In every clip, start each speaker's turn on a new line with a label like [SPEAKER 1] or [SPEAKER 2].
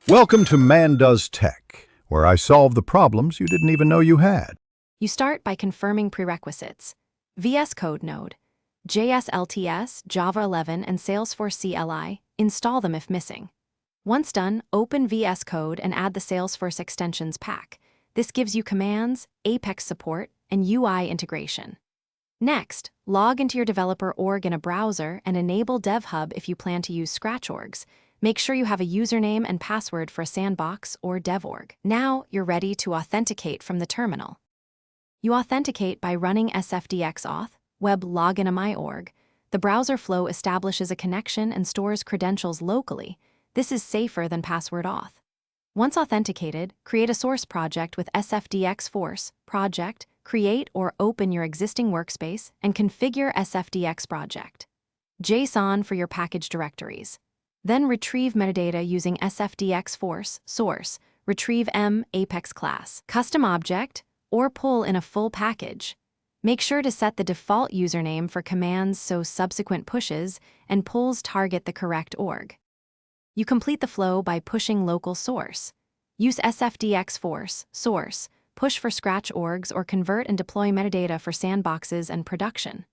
[SPEAKER 1] Welcome to Man Does Tech, where I solve the problems you didn't even know you had.
[SPEAKER 2] You start by confirming prerequisites: VS Code node, JSLTS, Java 11, and Salesforce CLI. Install them if missing. Once done, open VS Code and add the Salesforce extensions pack. This gives you commands, Apex support, and UI integration. Next, log into your developer org in a browser and enable DevHub if you plan to use Scratch orgs. Make sure you have a username and password for a sandbox or dev.org. Now you're ready to authenticate from the terminal. You authenticate by running sfdx-auth, web login.my.org. The browser flow establishes a connection and stores credentials locally. This is safer than password auth. Once authenticated, create a source project with sfdx-force project, create or open your existing workspace, and configure sfdx project. JSON for your package directories. Then retrieve metadata using sfdx-force source, retrieve apex class, custom object, or pull in a full package. Make sure to set the default username for commands so subsequent pushes and pulls target the correct org. You complete the flow by pushing local source. Use sfdx-force source, push for Scratch orgs, or convert and deploy metadata for sandboxes and production.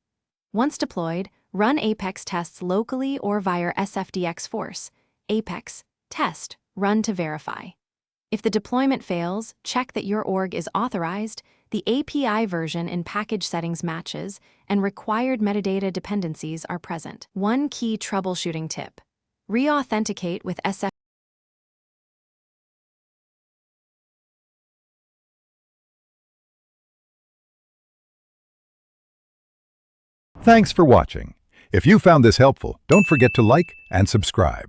[SPEAKER 2] Once deployed, run Apex tests locally or via sfdx-force, Apex, test, run to verify. If the deployment fails, check that your org is authorized, the API version in package settings matches, and required metadata dependencies are present. One key troubleshooting tip: re-authenticate with SF.
[SPEAKER 1] Thanks for watching. If you found this helpful, don't forget to like and subscribe.